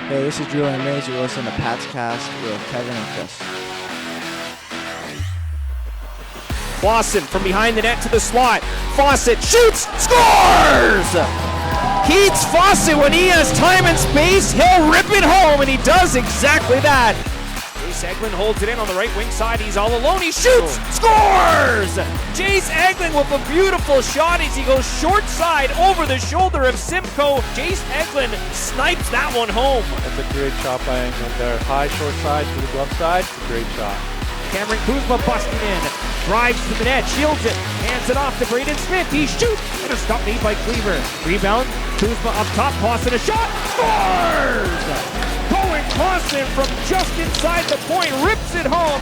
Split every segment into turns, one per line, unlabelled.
Hey, this is Julian Mays. You're listening to Pat's Cast with Kevin and Chris.
Lawson from behind the net to the slot. Fawcett shoots, scores! Keats Fawcett, when he has time and space, he'll rip it home, and he does exactly that. Jace Eglin holds it in on the right wing side. He's all alone. He shoots, scores! Jace Eglin with a beautiful shot as he goes short side over the shoulder of Simcoe. Jace Eglin snipes that one home.
That's a great shot by England there. High short side to the glove side. It's a great shot.
Cameron Kuzma busting in, drives to the net, shields it, hands it off to Braden Smith. He shoots, and a stop made by Cleaver. Rebound, Kuzma up top, Clausen a shot, scores! Going Clausen from just inside the point, rips it home.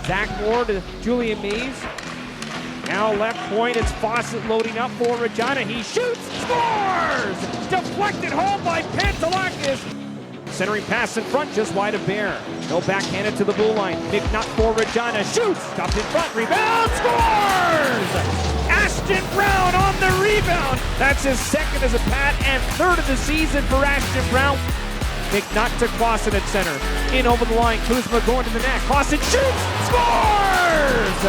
Zach Moore to Julian Mays. Now left point, it's Fawcett loading up for Regina. He shoots, scores! Deflected home by Pantelakis. Centering pass in front, just wide of Bear. No backhanded to the blue line. McNutt for Regina. Shoots! Stopped in front. Rebound! Scores! Ashton Brown on the rebound. That's his second as a Pat and third of the season for Ashton Brown. McNutt to Clausen at center. In over the line. Kuzma going to the net. Clausen shoots! Scores!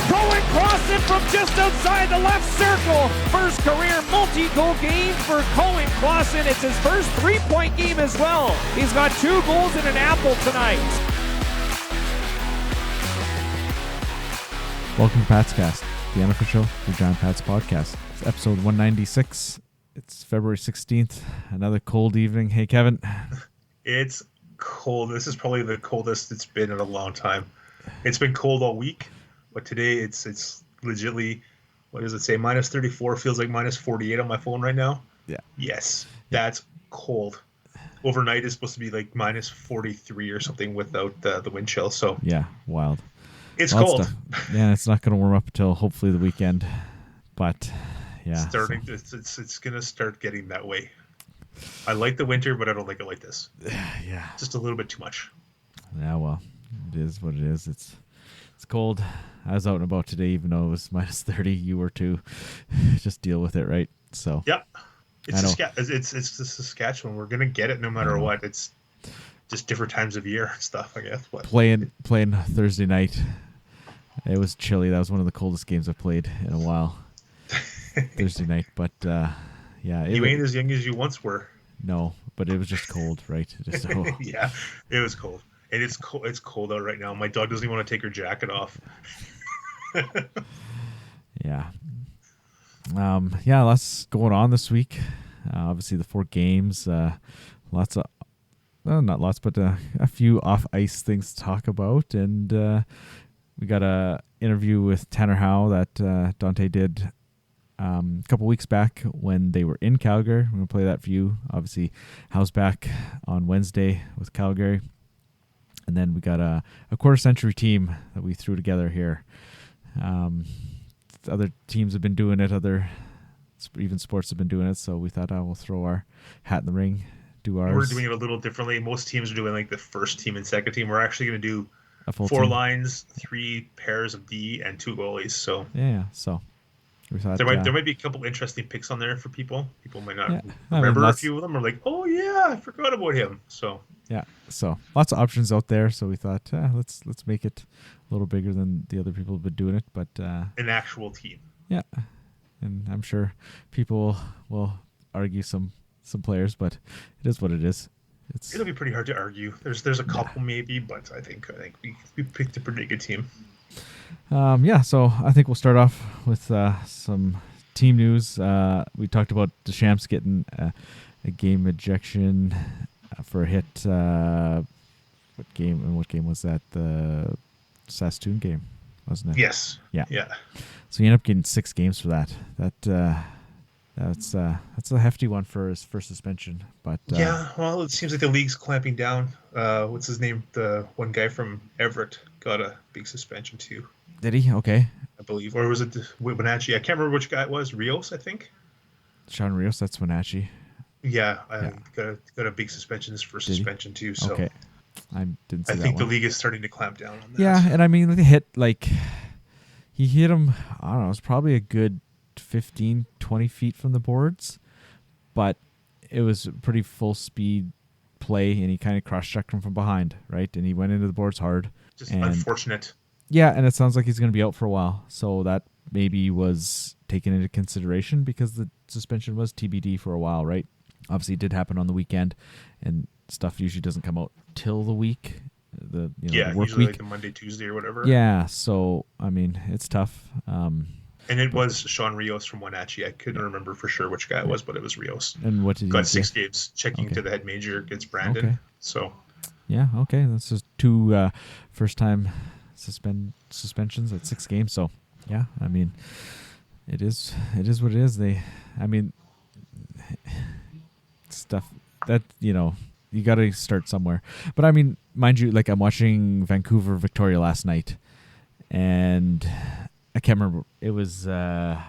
Cohen Clausen from just outside the left circle. First career multi-goal game for Cohen Clausen. It's his first three-point game as well. He's got 2 goals and an apple tonight.
Welcome to Pat's Cast, the unofficial Regina Pats podcast. It's episode 196. It's February 16th. Another cold evening. Hey, Kevin.
It's cold. This is probably the coldest it's been in a long time. It's been cold all week. But today it's legitly, what does it say? Minus 34 feels like minus 48 on my phone right now.
Yeah.
Yes, that's cold. Overnight is supposed to be like minus 43 or something without the wind chill. So
yeah, wild.
It's cold.
Stuff. Yeah, it's not going to warm up until hopefully the weekend. But yeah,
it's going to start getting that way. I like the winter, but I don't like it like this.
Yeah,
just a little bit too much.
Yeah, well, it is what it is. It's cold. I was out and about today, even though it was minus 30. You were too. Just deal with it, right? So
yeah, it's the Saskatchewan. We're gonna get it no matter what. It's just different times of year and stuff. I guess.
Playing Thursday night, it was chilly. That was one of the coldest games I've played in a while. Thursday night, but yeah,
you ain't as young as you once were.
No, but it was just cold, right?
Yeah, it was cold. And it's cold out right now. My dog doesn't even want to take her jacket off.
Yeah. Lots going on this week. Obviously, the 4 games. Lots of, well, not lots, but a few off-ice things to talk about. And we got a interview with Tanner Howe that Dante did a couple weeks back when they were in Calgary. We're going to play that for you. Obviously, Howe's back on Wednesday with Calgary. And then we got a quarter-century team that we threw together here. Other teams have been doing it. Even sports have been doing it. So we thought, we'll throw our hat in the ring, do ours.
We're doing it a little differently. Most teams are doing like the first team and second team. We're actually going to do
a full
4
team.
lines, 3 pairs of D, and 2 goalies. So
yeah. So we thought
there might be a couple interesting picks on there for people. People might not remember a few of them. Or like, oh yeah, I forgot about him. So.
Yeah, so lots of options out there. So we thought, let's make it a little bigger than the other people have been doing it. But
an actual team.
Yeah, and I'm sure people will argue some players, but it is what it is.
It'll be pretty hard to argue. There's a couple maybe, but I think we picked a pretty good team.
So I think we'll start off with some team news. We talked about Deschamps getting a game ejection for a hit. What game was that? The Saskatoon game, wasn't it?
Yes.
Yeah.
Yeah.
So he ended up getting 6 games for that. That's a hefty one for his first suspension. But
yeah, well, it seems like the league's clamping down. What's his name? The one guy from Everett got a big suspension too.
Did he? Okay.
I believe, or was it Wenatchee? I can't remember which guy it was. Rios, I think.
Sean Rios. That's Wenatchee.
Yeah, got a big suspension. His first suspension too. So
okay. I didn't see that.
I think the
one.
league is starting to clamp down on that.
Yeah, and I mean, he hit him. I don't know. It was probably a good 15, 20 feet from the boards, but it was pretty full speed play, and he kind of cross-checked him from behind, right? And he went into the boards hard.
Just unfortunate.
Yeah, and it sounds like he's going to be out for a while. So that maybe was taken into consideration because the suspension was TBD for a while, right? Obviously, it did happen on the weekend, and stuff usually doesn't come out till the week, the work
usually
week.
like the Monday, Tuesday, or whatever.
Yeah, so I mean, it's tough.
And it was Sean Rios from Wenatchee. I couldn't remember for sure which guy it was, but it was Rios.
And what did he
got
do?
6 games checking to the head major against Brandon.
Okay.
So
yeah, okay, that's just 2 first-time suspensions at 6 games. So yeah, I mean, it is what it is. Stuff that you got to start somewhere. But I mean, mind you, like I'm watching Vancouver Victoria last night, and I can't remember. It was I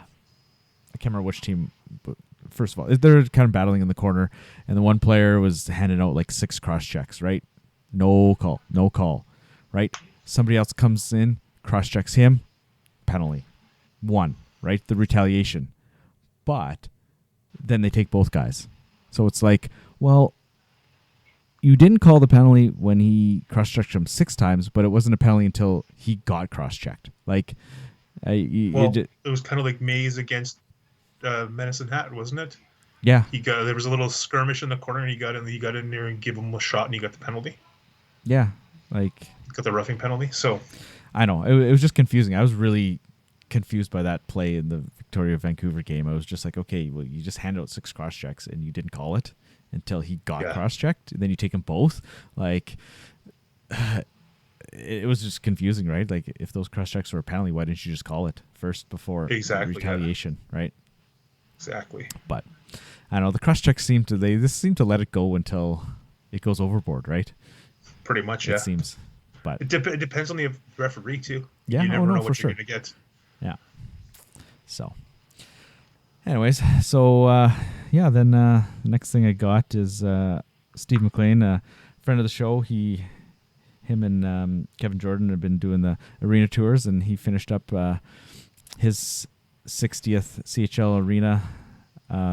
can't remember which team. But first of all, they're kind of battling in the corner, and the one player was handing out like 6 cross checks. Right, no call. Right, somebody else comes in, cross checks him, penalty, 1. Right, the retaliation, but then they take both guys. So it's like, well, you didn't call the penalty when he cross-checked him 6 times, but it wasn't a penalty until he got cross-checked. Like,
it was kind of like Mays against Medicine Hat, wasn't it?
Yeah.
There was a little skirmish in the corner, and he got in there and gave him a shot, and he got the penalty.
Yeah, like
got the roughing penalty. So
I know it was just confusing. I was really confused by that play in the Victoria Vancouver game. I was just like, okay, well, you just handed out 6 cross checks and you didn't call it until he got cross checked. Then you take them both. Like, it was just confusing, right? Like, if those cross checks were a penalty, why didn't you just call it first before retaliation, right?
Exactly.
But I don't know, the cross checks seem to let it go until it goes overboard, right?
Pretty much, yeah.
It seems. But
it depends on the referee too.
Yeah,
you never know
for
what
sure.
you're gonna get.
Yeah. So, anyways, then the next thing I got is Steve McLean, a friend of the show. Him and Kevin Jordan have been doing the arena tours, and he finished up his 60th CHL arena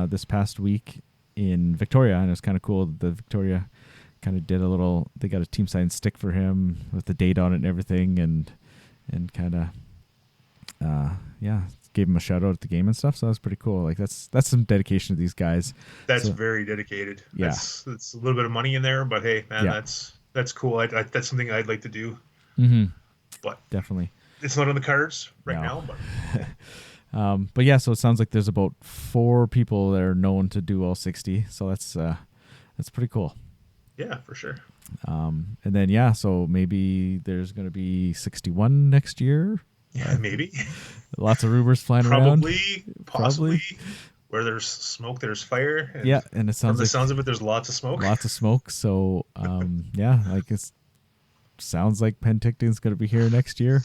this past week in Victoria, and it was kind of cool. The Victoria kind of did they got a team signed stick for him with the date on it and everything, and kind of gave him a shout out at the game and stuff. So that's pretty cool. Like that's some dedication to these guys.
That's very dedicated.
Yeah,
that's a little bit of money in there, but hey, man, that's cool. That's something I'd like to do.
Mm-hmm.
But
definitely,
it's not on the cards right now. But
but yeah, so it sounds like there's about 4 people that are known to do all 60. So that's pretty cool.
Yeah, for sure.
And then so maybe there's going to be 61 next year.
Yeah, maybe.
Lots of rumors flying around.
Possibly. Where there's smoke, there's fire. And
and it sounds
from the sounds of it, there's lots of smoke.
Lots of smoke. So, like it sounds like Penticton's going to be here next year.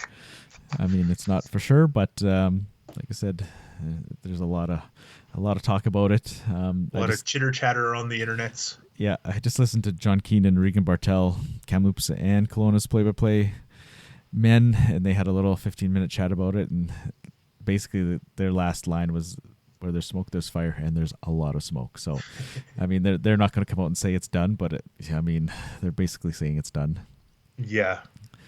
I mean, it's not for sure, but like I said, there's a lot of talk about it.
A lot of chitter chatter on the internets.
Yeah, I just listened to John Keenan, Regan Bartel, Kamloops, and Kelowna's play-by-play men, and they had a little 15-minute chat about it, and basically their last line was, where there's smoke, there's fire, and there's a lot of smoke. So, I mean, they're not going to come out and say it's done, but they're basically saying it's done.
Yeah.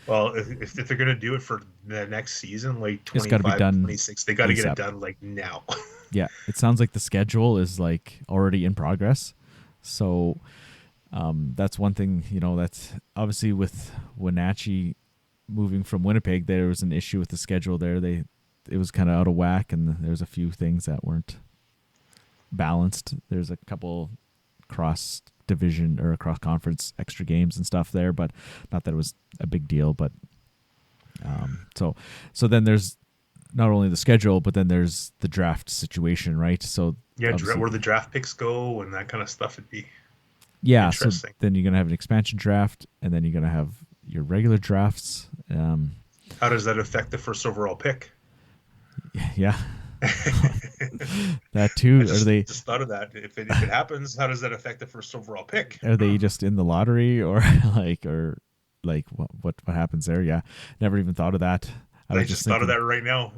Well, if they're going to do it for the next season, like 25,
it's got to be done
26, they got to get it done like now.
Yeah, it sounds like the schedule is like already in progress. So that's one thing, that's obviously with Wenatchee moving from Winnipeg, there was an issue with the schedule there. It was kind of out of whack, and there's a few things that weren't balanced. There's a couple cross division or cross conference extra games and stuff there, but not that it was a big deal. But so then there's not only the schedule, but then there's the draft situation, right? So
yeah, where the draft picks go and that kind of stuff would be
so then you're gonna have an expansion draft, and then you're gonna have your regular drafts.
How does that affect the first overall pick?
Yeah. That too.
I just thought of that. If it happens, how does that affect the first overall pick?
Are they just in the lottery, or what happens there? Yeah, never even thought of that.
I just thought of that right now.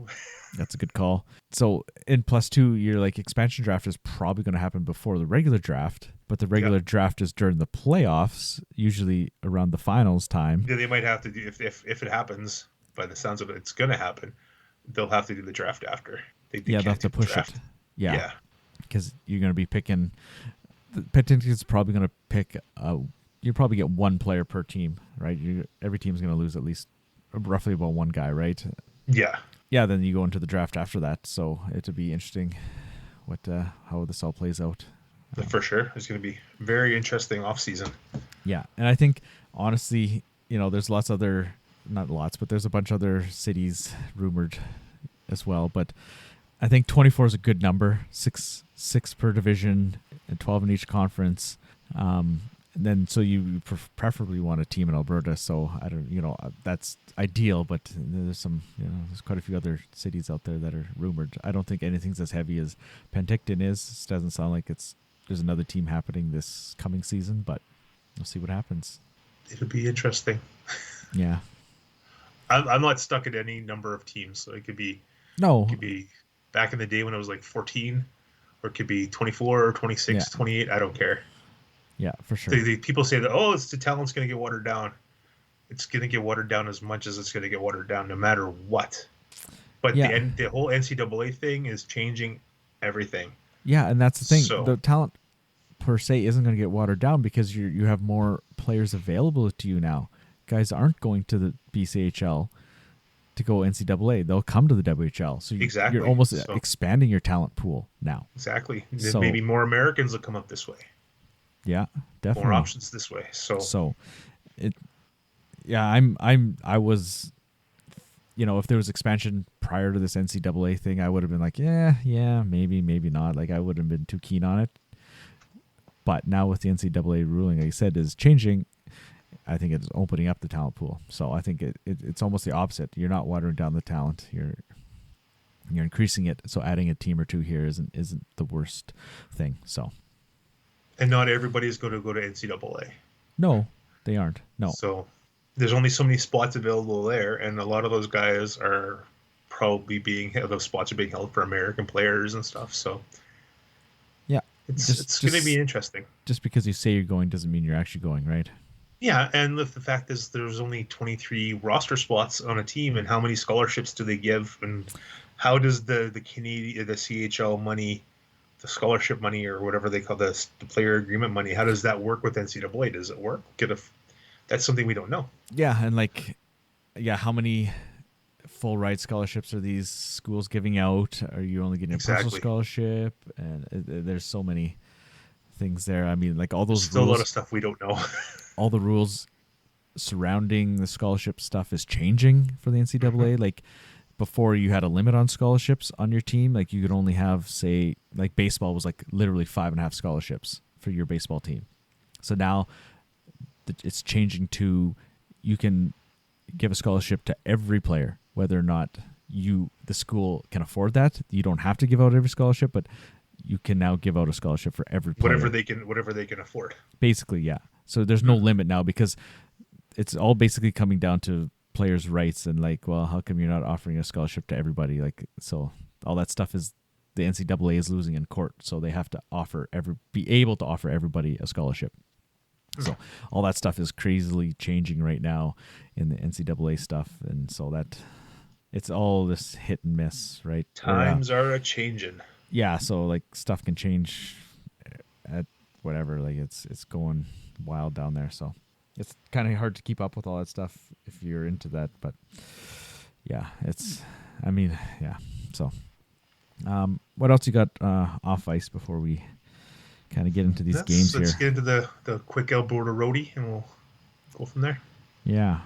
That's a good call. So in +2, your like expansion draft is probably going to happen before the regular draft, but the regular draft is during the playoffs, usually around the finals time.
Yeah, they might have to do if it happens. By the sounds of it, it's going to happen. They'll have to do the draft after.
They'll have to push it. Yeah, because you're going to be picking. Penticton's is probably going to pick. You probably get one player per team, right? Every team's going to lose at least roughly about one guy, right?
Yeah.
Yeah, then you go into the draft after that, so it'll be interesting how this all plays out.
For sure. It's going to be very interesting off season.
Yeah, and I think, honestly, there's not lots, but there's a bunch of other cities rumored as well, but I think 24 is a good number, six per division, and 12 in each conference. And then so you preferably want a team in Alberta. So I don't, that's ideal. But there's there's quite a few other cities out there that are rumored. I don't think anything's as heavy as Penticton is. It doesn't sound like there's another team happening this coming season, but we'll see what happens.
It'll be interesting.
Yeah,
I'm not stuck at any number of teams. So it could be back in the day when it was like 14, or it could be 24 or 26, 28. I don't care. Yeah, for sure. People say that, the talent's going to get watered down. It's going to get watered down as much as it's going to get watered down no matter what. But the whole NCAA thing is changing everything. Yeah, and that's the thing. So, the talent per se isn't going to get watered down because you have more players available to you now. Guys aren't going to the BCHL to go NCAA. They'll come to the WHL. So you're almost expanding your talent pool now. Exactly. So, maybe more Americans will come up this way. Yeah, definitely. More options this way. I was, if there was expansion prior to this NCAA thing, I would have been like, maybe not. Like, I wouldn't have been too keen on it. But now with the NCAA ruling, like I said, is changing, I think it's opening up the talent pool. So I think it's almost the opposite. You're not watering down the talent. You're increasing it. So adding a team or two here isn't the worst thing. So. And not everybody is going to go to NCAA. No, they aren't. No. So there's only so many spots available there, and a lot of those guys are probably those spots are being held for American players and stuff. So yeah, it's going to be interesting. Just because you say you're going doesn't mean you're actually going, right? Yeah, and the fact is there's only 23 roster spots on a team, and how many scholarships do they give, and how does the CHL money, the scholarship money, or whatever they call the player agreement money, how does that work with NCAA? Does it work? That's something we don't know. Yeah, and how many full ride scholarships are these schools giving out? Are you only getting a personal scholarship? And there's so many things there. I mean, all those still rules, a lot of stuff we don't know. All the rules surrounding the scholarship stuff is changing for the NCAA. Mm-hmm. Before, you had a limit on scholarships on your team. You could only have, say, baseball was literally 5.5 scholarships for your baseball team. So now it's changing to you can give a scholarship to every player, whether or not the school can afford that. You don't have to give out every scholarship, but you can now give out a scholarship for every player. Whatever they can afford. Basically, yeah. So there's no limit now because it's all basically coming down to players' rights and how come you're not offering a scholarship to everybody? So all that stuff is the NCAA is losing in court, so they have to be able to offer everybody a scholarship. So all that stuff is crazily changing right now in the NCAA stuff, and so that it's all this hit and miss, right? Times are a changing. Yeah, so stuff can change at whatever. It's going wild down there, so. It's kind of hard to keep up with all that stuff if you're into that, but yeah, So, what else you got off ice before we kind of get into these games here? Let's get into the quick Alberta roadie, and we'll go from there. Yeah.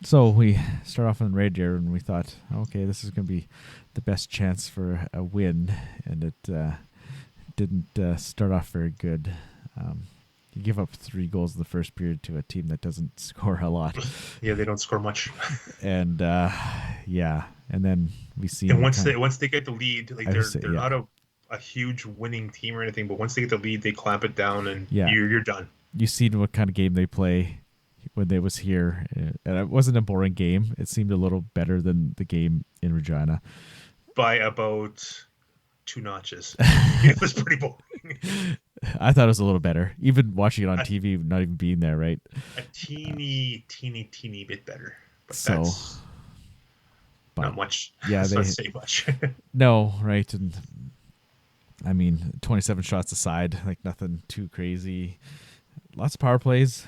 So we start off on red here, and we thought, okay, this is going to be the best chance for a win, and it didn't start off very good. You give up 3 goals in the first period to a team that doesn't score a lot. Yeah, they don't score much. And and then we see. And once they get the lead, they're not a huge winning team or anything, but once they get the lead, they clamp it down, and you're done. You see what kind of game they play
when they was here, and it wasn't a boring game. It seemed a little better than the game in Regina
by about 2 notches. It was pretty boring.
I thought it was a little better, even watching it on TV, not even being there, right?
A teeny bit better. But
So,
that's not much.
Yeah,
That's
they
not say much.
no, right, and I mean, 27 shots aside, like nothing too crazy. Lots of power plays,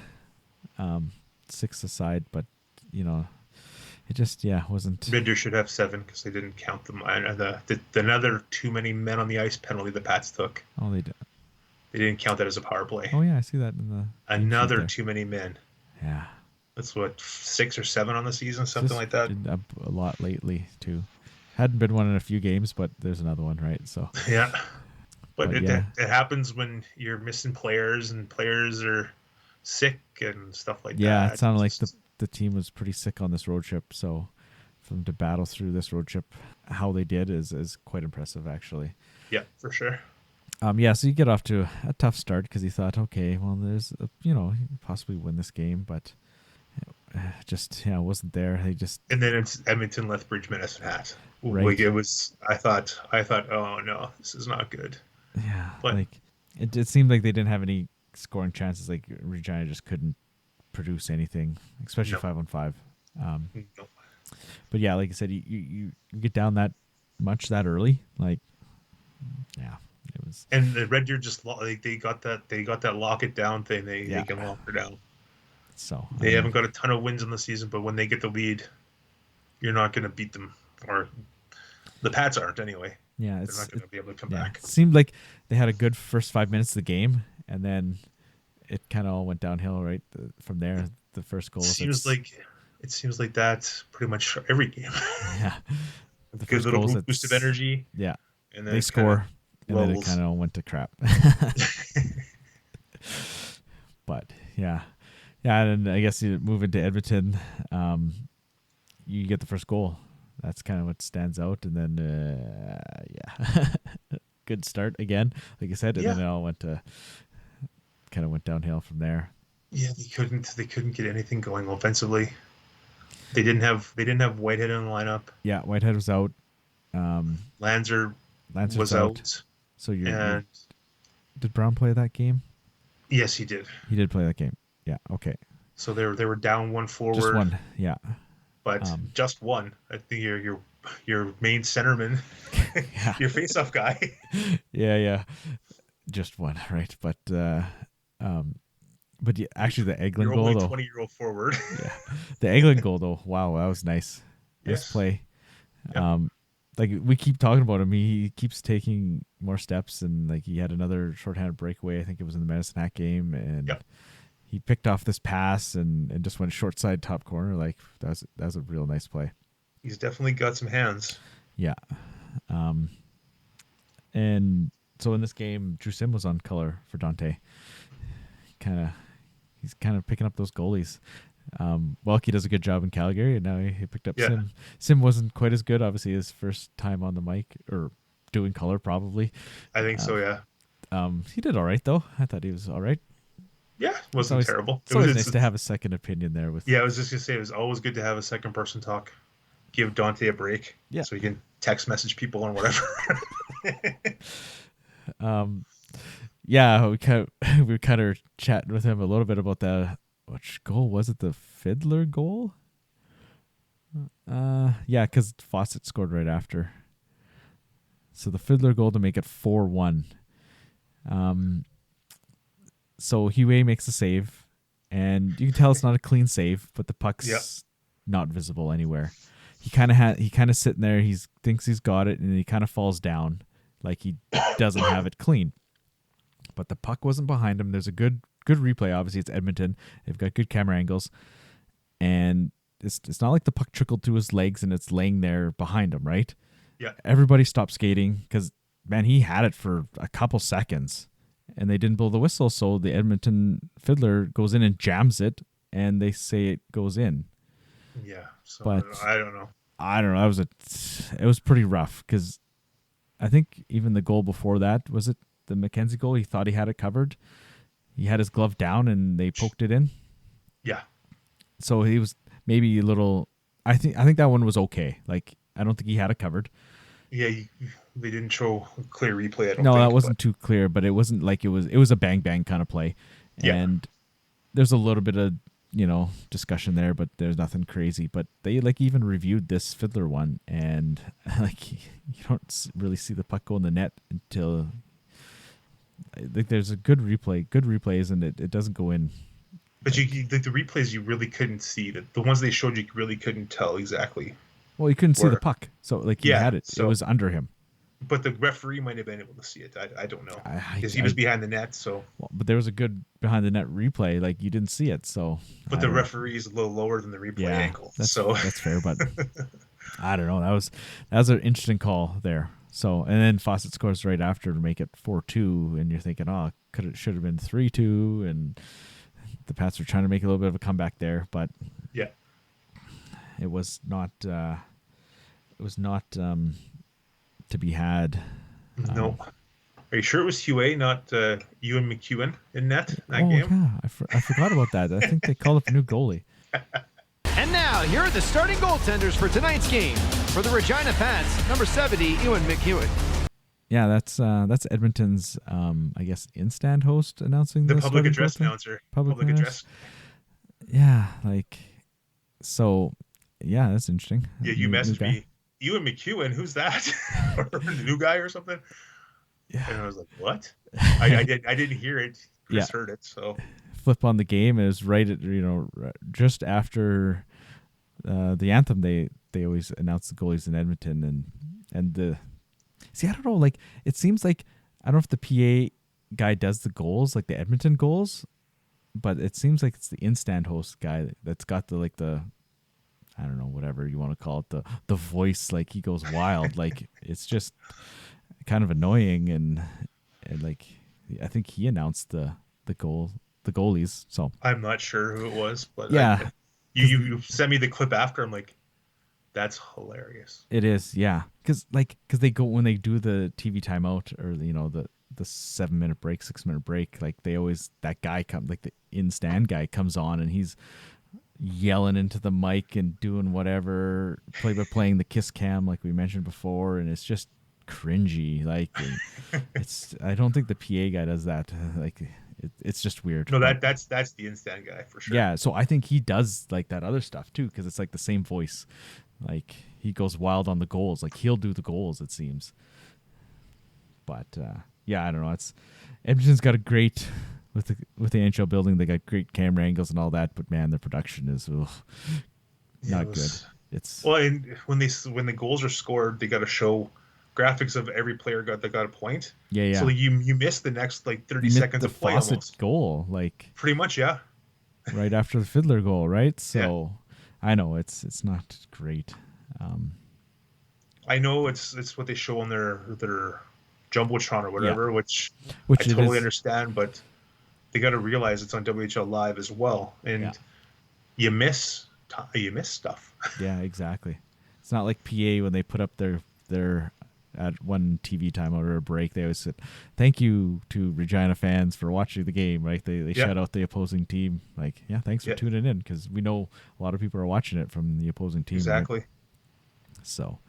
6 aside, but it just wasn't.
Red Deer should have 7 because they didn't count them. Another too many men on the ice penalty the Pats took.
Oh, they did.
They didn't count that as a power play.
Oh yeah, I see that in the
Another too many men.
Yeah.
That's what, 6 or 7 on the season, something like that.
Up a lot lately too. Hadn't been one in a few games, but there's another one, right? So
yeah, but it
yeah.
happens when you're missing players and players are sick and stuff like that.
Yeah, it sounded like the team was pretty sick on this road trip. So for them to battle through this road trip, how they did is quite impressive, actually.
Yeah, for sure.
So you get off to a tough start because you thought, okay, well, there's you possibly win this game, but just wasn't there. They just
and then it's Edmonton, Lethbridge, Medicine Hat.
Right.
Like it was. I thought, oh no, this is not good.
Yeah,
but
like it seemed like they didn't have any scoring chances. Like Regina just couldn't produce anything, especially 5-on-5.
No.
But yeah, like I said, you get down that much that early, like yeah. It was,
and the Red Deer just they got that lock it down thing. They can lock her down.
So
they haven't got a ton of wins in the season, but when they get the lead, you're not going to beat them, or the Pats aren't anyway.
Yeah,
they're not going to be able to come back.
It seemed like they had a good first 5 minutes of the game, and then it kind of all went downhill right from there. The first goal.
It seems like that's pretty much every game.
Yeah,
the good little boost of energy.
Yeah,
and then
they score. And then it kind of went to crap. But yeah, and I guess you move into Edmonton, you get the first goal. That's kind of what stands out. And then good start again, like I said, and then it all went downhill from there. Yeah,
they couldn't get anything going offensively. They didn't have Whitehead in the lineup.
Yeah, Whitehead was out.
Lanzer was out.
So did Brown play that game?
Yes, he did.
He did play that game. Yeah. Okay.
So they were down 1 forward.
Just one. Yeah.
But just one. I think your main centerman, your face-off guy.
Yeah. Just one, right? But yeah, actually the Eglin goal though.
20-year-old forward.
Yeah. The Eglin goal though. Wow, that was nice. Nice play.
Yep.
Like we keep talking about him, he keeps taking more steps, and like he had another shorthanded breakaway. I think it was in the Medicine Hat game, and he picked off this pass and just went short side top corner. Like that was a real nice play.
He's definitely got some hands.
Yeah. And so in this game, Drew Sim was on color for Dante. He's kind of picking up those goalies. Welke does a good job in Calgary, and now he picked up Sim. Sim wasn't quite as good, obviously, his first time on the mic or doing color, probably.
I think so, yeah.
He did all right, though. I thought he was all right.
Yeah, wasn't terrible.
It's always nice to have a second opinion there.
I was just gonna say it was always good to have a second person talk. Give Dante a break, so he can text message people or whatever.
We were kind of chatting with him a little bit about that. Which goal was it? The Fiddler goal? Because Fawcett scored right after. So the Fiddler goal to make it 4-1. So Huey makes a save, and you can tell it's not a clean save, but the puck's not visible anywhere. He kind of sitting there. He thinks he's got it, and he kind of falls down like he doesn't have it clean. But the puck wasn't behind him. There's a good replay. Obviously, it's Edmonton. They've got good camera angles, and it's not like the puck trickled to his legs and it's laying there behind him, right?
Yeah.
Everybody stopped skating because, man, he had it for a couple seconds, and they didn't blow the whistle. So the Edmonton Fiddler goes in and jams it, and they say it goes in.
Yeah. So
but
I don't know.
It was pretty rough because I think even the goal before that, was it the McKenzie goal? He thought he had it covered. He had his glove down and they poked it in.
Yeah.
So he was maybe a little. I think that one was okay. Like I don't think he had it covered.
Yeah, they didn't show a clear replay. I don't
No,
think,
that wasn't too clear, but it wasn't like it was a bang bang kind of play.
Yeah.
And there's a little bit of discussion there, but there's nothing crazy. But they like even reviewed this Fiddler one, and like you don't really see the puck go in the net until like there's a good replays, and it doesn't go in.
But the replays you really couldn't see. The ones they showed you really couldn't tell exactly.
Well, you couldn't see the puck, so like he had it.
So,
it was under him.
But the referee might have been able to see it. I don't know because he was behind the net. So,
well, but there was a good behind the net replay. Like you didn't see it, so.
But the referee is a little lower than the replay angle.
That's fair, but I don't know. That was an interesting call there. So and then Fawcett scores right after to make it 4-2, and you're thinking, oh, should have been 3-2, and the Pats were trying to make a little bit of a comeback there, but
yeah,
it was not. It was not to be had.
No. Are you sure it was Huey, not Ewan McEwen in net that game?
Yeah, I forgot about that. I think they called up a new goalie.
And now, here are the starting goaltenders for tonight's game. For the Regina Pats, number 70, Ewan McEwen.
Yeah, that's Edmonton's, I guess, in-stand host announcing
the
this
public address
goaltender?
announcer.
Public address. Yeah, like, so, yeah, that's interesting.
Yeah, you messaged me. Ewan McEwen, who's that? Or the new guy or something? Yeah. And I was like, what? I didn't hear it. Chris heard it, so.
Flip on the game, it was right at, just after the anthem, they always announce the goalies in Edmonton, and the, see, I don't know, like, it seems like, I don't know if the PA guy does the goals, like the Edmonton goals, but it seems like it's the in-stand host guy that's got the I don't know, whatever you want to call it, the voice, like he goes wild. Like it's just kind of annoying, and like I think he announced the goalies. So
I'm not sure who it was, but
yeah,
you sent me the clip after. I'm like, that's hilarious.
It is, yeah, because they go when they do the TV timeout or the 7-minute break, 6-minute break, like they always, that guy like the in-stand guy comes on and he's yelling into the mic and doing whatever, playing the kiss cam like we mentioned before, and it's just cringy. Like it's, I don't think the PA guy does that. Like it's just weird.
No, that's the in-stand guy for sure.
Yeah, so I think he does like that other stuff too, because it's like the same voice. Like he goes wild on the goals. Like he'll do the goals, it seems. But yeah, I don't know. It's Edmonton's got a great. With the NHL building, they got great camera angles and all that, but man, the production is not good. It's
and when the goals are scored, they got to show graphics of every player that got a point.
Yeah.
So you miss the next 30 seconds of play almost.
Goal, like
pretty much, yeah.
Right after the Fiddler goal, right? So I know it's not great.
I know it's what they show on their Jumbotron or whatever, which I totally understand, but they got to realize it's on WHL Live as well, and you miss stuff.
Yeah, exactly. It's not like PA when they put up their at one TV timeout or a break. They always said, "Thank you to Regina fans for watching the game." Right? They shout out the opposing team. Like, thanks for tuning in, because we know a lot of people are watching it from the opposing team.
Exactly.
Right? So,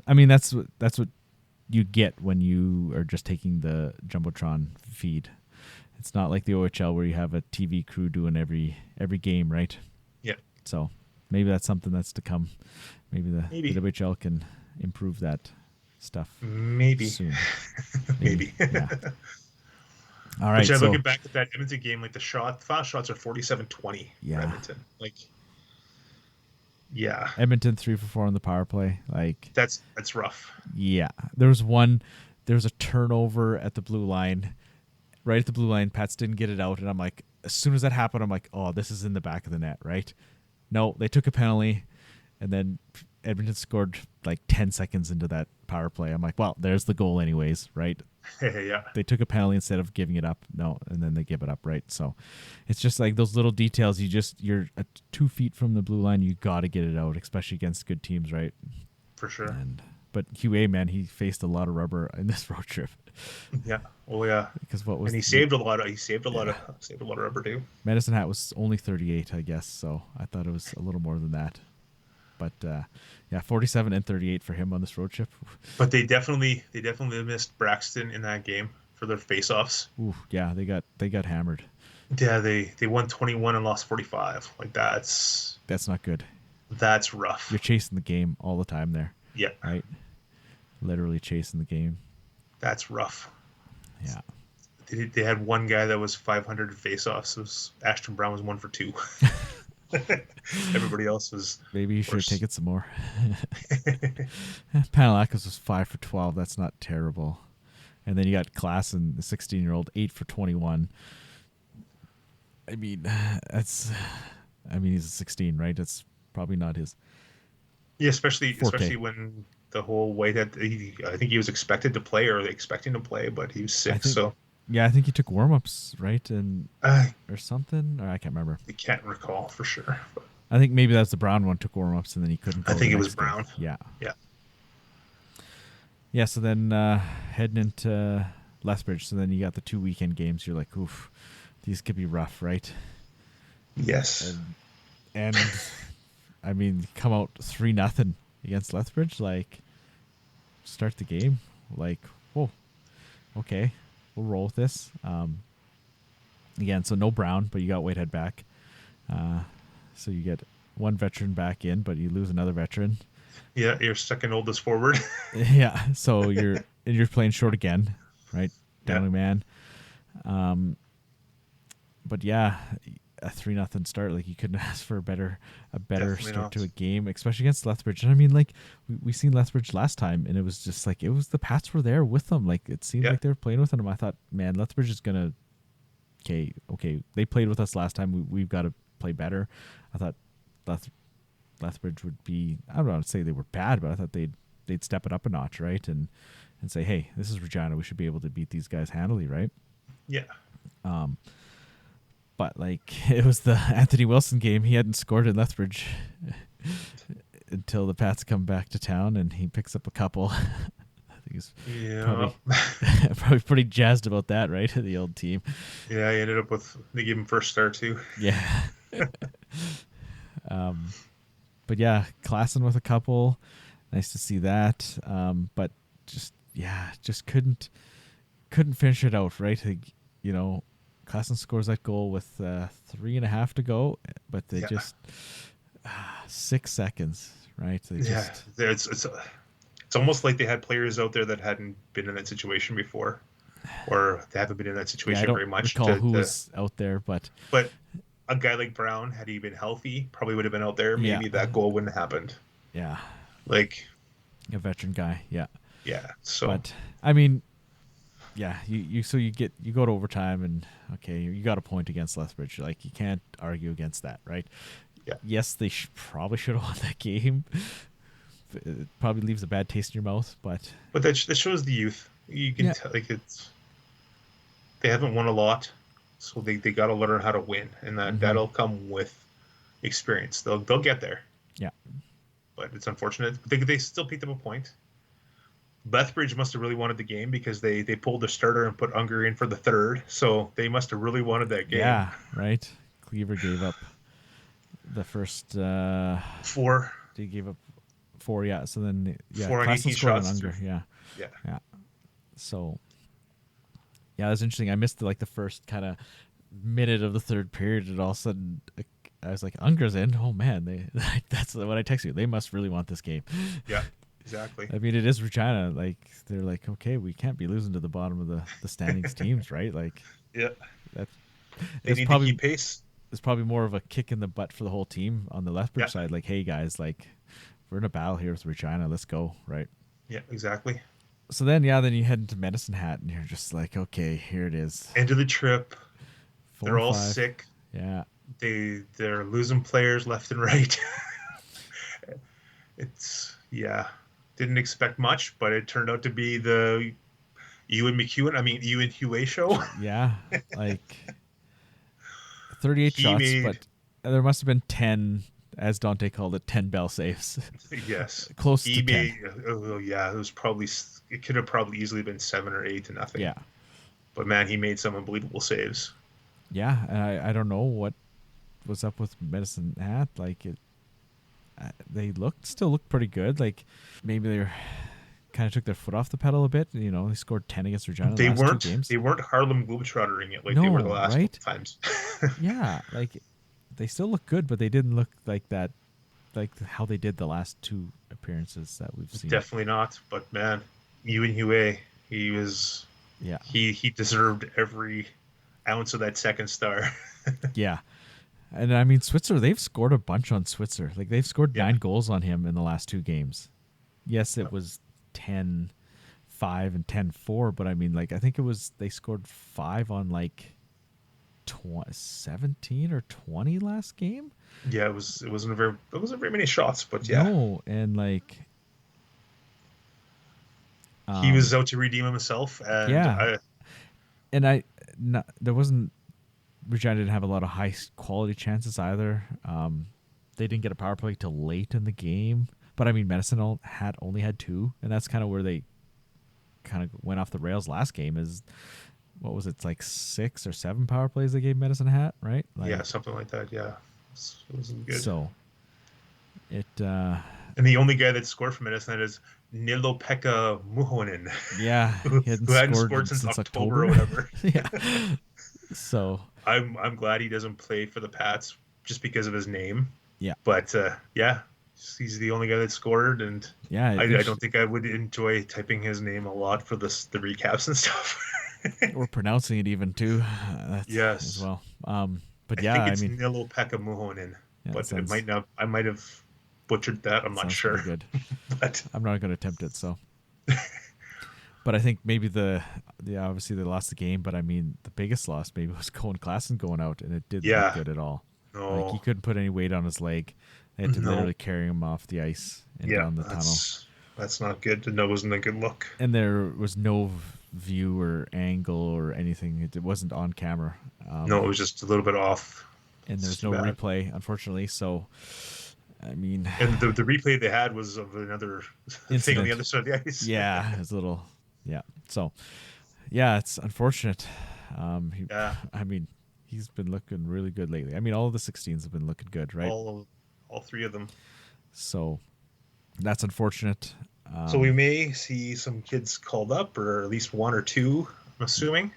I mean that's what you get when you are just taking the Jumbotron feed. It's not like the OHL where you have a TV crew doing every game, right? Yeah. So maybe that's something that's to come. Maybe the WHL can improve that stuff.
Maybe.
Soon.
Maybe.
Yeah. All right.
But looking back at that Edmonton game, like the fast shots are 47-20 for Edmonton. Like, yeah.
Edmonton 3 for 4 on the power play. Like
that's rough.
Yeah. There was a turnover at the blue line. Right at the blue line, Pats didn't get it out, and I'm like, as soon as that happened, I'm like, oh, this is in the back of the net, right? No, they took a penalty, and then Edmonton scored like 10 seconds into that power play. I'm like, well, there's the goal anyways, right?
Yeah.
They took a penalty instead of giving it up. No, and then they give it up, right? So it's just like those little details. You're at 2 feet from the blue line, you got to get it out, especially against good teams, right?
For sure.
And But QA, man, he faced a lot of rubber in this road trip.
Yeah. Oh yeah.
Because what was
And he saved a lot of rubber too.
Medicine Hat was only 38, I guess. So I thought it was a little more than that. But yeah, 47 and 38 for him on this road trip.
But they definitely missed Braxton in that game for their face-offs.
Ooh, yeah, they got hammered.
Yeah, they won 21 and lost 45. Like that's
not good.
That's rough.
You're chasing the game all the time there.
Yeah.
Right? Literally chasing the game.
That's rough.
Yeah.
They had one guy that was 500 face-offs. It was Ashton Brown was 1 for 2. Everybody else was.
Maybe you should have taken some more. Panalakis was 5 for 12. That's not terrible. And then you got Klassen, the 16-year-old, 8 for 21. I mean, he's a 16, right? That's probably not his.
Yeah, especially
forte.
when the whole Whitehead. I think he was expected to play, or expecting to play, but he was sick.
I think he took warm-ups, right, and or something, or I can't remember.
I can't recall for sure. But
I think maybe that's the Brown one. Took warm-ups and then he couldn't go.
I think it was Brown.
Yeah.
Yeah.
Yeah. So then heading into Lethbridge. So then you got the 2 weekend games. You're like, oof, these could be rough, right?
Yes.
And I mean, come out 3-0 against Lethbridge. Like, start the game. Like, whoa, okay. We'll roll with this. Again, so no Brown, but you got Whitehead back. So you get one veteran back in, but you lose another veteran.
Yeah, your second oldest forward.
Yeah, so you're playing short again, right? Downey man. But yeah, a 3-0 start. Like, you couldn't ask for a better
Definitely
start
not.
to a game, especially against Lethbridge. And I mean, like, we seen Lethbridge last time, and it was just like, it was the Pats were there with them. Like, it seemed like they were playing with them. I thought, man, Lethbridge is gonna. Okay, they played with us last time. We've got to play better. I thought Lethbridge would be. I don't want to say they were bad, but I thought they'd step it up a notch, right? And say, hey, this is Regina. We should be able to beat these guys handily, right?
Yeah.
But, like, it was the Anthony Wilson game. He hadn't scored in Lethbridge until the Pats come back to town, and he picks up a couple. I think he's probably pretty jazzed about that, right? The old team.
Yeah, he ended up with. They gave him first start too.
Yeah. But yeah, Klassen with a couple. Nice to see that. But just couldn't finish it out, right? Like, you know, Klassen scores that goal with 3.5 to go, but they just 6 seconds, right?
It's almost like they had players out there that hadn't been in that situation before, or they haven't been in that situation very much.
I don't recall who was out there, but
a guy like Brown, had he been healthy, probably would have been out there. Maybe that goal wouldn't have happened.
Yeah,
like
a veteran guy. Yeah.
So,
but I mean. Yeah, you go to overtime, and okay, you got a point against Lethbridge. Like, you can't argue against that, right?
Yeah.
Yes, they probably should have won that game. It probably leaves a bad taste in your mouth, but
that shows the youth. You can tell, like, they haven't won a lot, so they got to learn how to win, and that'll come with experience. They'll get there.
Yeah.
But it's unfortunate. They still picked up a point. Lethbridge must have really wanted the game because they pulled their starter and put Unger in for the third, so they must have really wanted that game.
Yeah, right. Cleaver gave up the first
4.
They gave up 4, yeah. So then
4 on 18 shots.
Unger, yeah. So yeah, that's interesting. I missed the first kind of minute of the third period, and all of a sudden I was like, Unger's in. Oh man, that's what I texted you. They must really want this game.
Yeah. Exactly.
I mean, it is Regina. Like, they're like, okay, we can't be losing to the bottom of the standings teams, right? Like,
yeah,
they need
to keep pace.
It's probably more of a kick in the butt for the whole team on the Lethbridge side. Like, hey guys, like, we're in a battle here with Regina. Let's go, right?
Yeah, exactly.
So then you head into Medicine Hat, and you're just like, okay, here it is.
End of the trip.
4
They're all
5.
sick.
Yeah.
They're losing players left and right. Didn't expect much, but it turned out to be the Ewan Huey show.
Yeah, like 38 shots, but there must have been 10 as Dante called it, 10 bell saves.
Yes.
Close
He
to
made,
10.
oh yeah, it could have probably easily been 7 or 8 to nothing.
Yeah.
But man, he made some unbelievable saves.
Yeah, and I don't know what was up with Medicine Hat. Like, they still looked pretty good. Like, maybe they kind of took their foot off the pedal a bit. You know, they scored 10 against Regina the last 2 games.
They weren't Harlem Globetrottering it like they were the last couple times.
Yeah, like they still look good, but they didn't look like that, like how they did the last 2 appearances that we've seen.
Definitely not. But man, Yue, he was.
Yeah.
He deserved every ounce of that second star.
Yeah. And I mean, Switzer, they've scored a bunch on Switzer. Like, they've scored 9 goals on him in the last 2 games. Yes, it was 10-5 and 10-4, but I mean, like, I think they scored 5 on like 17 or 20 last game.
Yeah, it wasn't very many shots, but yeah.
No, and like
he was out to redeem himself, and
yeah. There wasn't. Regina didn't have a lot of high quality chances either. They didn't get a power play till late in the game, but I mean, Medicine Hat only had 2, and that's kind of where they kind of went off the rails last game. Is what was it, like 6 or 7 power plays they gave Medicine Hat, right? Like,
yeah, something like that. Yeah, it wasn't good.
So it.
And the only guy that scored for Medicine Hat is Nilo-Pekka Muhonen.
Yeah,
who hadn't scored since October or whatever.
Yeah. So
I'm glad he doesn't play for the Pats just because of his name.
Yeah.
But yeah, he's the only guy that scored, and
yeah,
I don't think I would enjoy typing his name a lot for the recaps and stuff.
Or pronouncing it even too.
Yes.
As well. But yeah,
I mean, Nilo-Pekka Muhonen,
yeah,
but it might not. I might have butchered that. I'm not sure.
Good.
But
I'm not going to attempt it. So. But I think maybe obviously they lost the game, but I mean the biggest loss maybe was Cohen Klassen going out, and it didn't look good at all.
No.
Like, he couldn't put any weight on his leg. They had to literally carry him off the ice and down the tunnel.
That's not good. That wasn't a good look.
And there was no view or angle or anything. It wasn't on camera.
No, it was just a little bit off.
And there's no replay, unfortunately. So, I mean,
and the replay they had was of another thing on the other side of the ice.
Yeah, it's a little. Yeah. So, yeah, it's unfortunate. I mean, he's been looking really good lately. I mean, all of the 16s have been looking good, right?
All 3 of them.
So, that's unfortunate.
So we may see some kids called up, or at least 1 or 2, I'm assuming.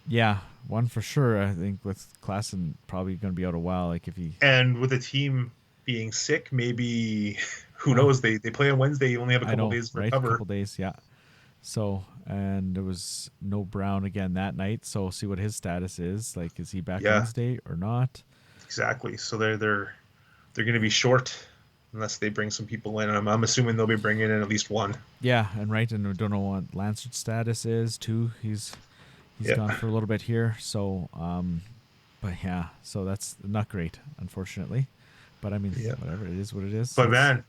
Yeah, 1 for sure. I think with Klassen probably going to be out a while. Like, if he
and with the team being sick, maybe who knows? They play on Wednesday. You only have a couple days to recover.
A couple days, yeah. So, and there was no Brown again that night. So, see what his status is. Like, is he back Wednesday or not?
Exactly. So they're going to be short unless they bring some people in. I'm assuming they'll be bringing in at least 1.
Yeah, and we don't know what Lancert's status is too. He's gone for a little bit here. So, but yeah, so that's not great, unfortunately. But I mean, whatever, it is what it is.
But man,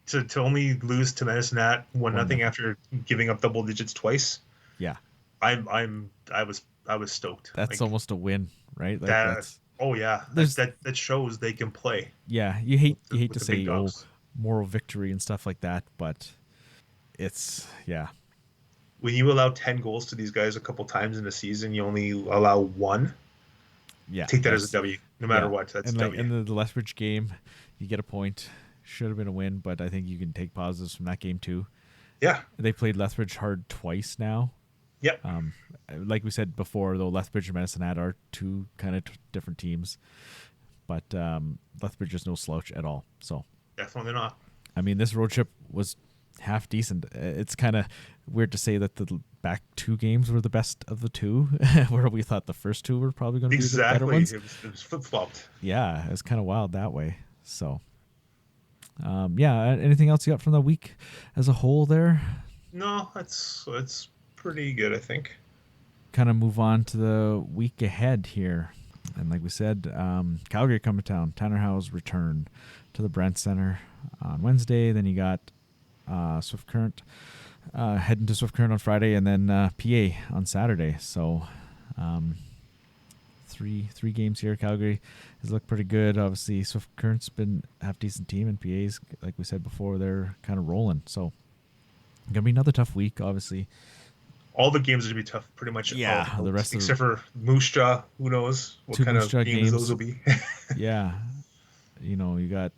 to only lose to Medicine Hat 1-0 after giving up double digits twice.
Yeah,
I was stoked.
That's almost a win, right? Like that's
that shows they can play.
Yeah, you hate to say moral victory and stuff like that, but it's
when you allow 10 goals to these guys a couple times in a season, you only allow 1.
Yeah,
take that as a W, no matter what. That's
and
a W.
In the Lethbridge game, you get a point. Should have been a win, but I think you can take positives from that game too.
Yeah,
they played Lethbridge hard twice now.
Yep.
Like we said before, though, Lethbridge and Medicine Hat are 2 kind of different teams, but Lethbridge is no slouch at all. So
definitely not.
I mean, this road trip was half decent. It's kind of weird to say that the back 2 games were the best of the 2, where we thought the first 2 were probably going to be the better ones.
It was flip-flopped.
Yeah, it's kind of wild that way. So, anything else you got from the week as a whole there?
No, it's pretty good, I think.
Kind of move on to the week ahead here. And like we said, Calgary coming to town. Tanner Howe's return to the Brent Center on Wednesday. Then you got Swift Current heading to Swift Current on Friday, and then PA on Saturday. So three games here. Calgary has looked pretty good. Obviously, Swift Current's been half decent team, and PA's, like we said before, they're kind of rolling. So gonna be another tough week, obviously.
All the games are going to be tough, pretty much.
Yeah, the rest
except for Moose Jaw. Who knows what kind of games those will be.
Yeah. You know, you got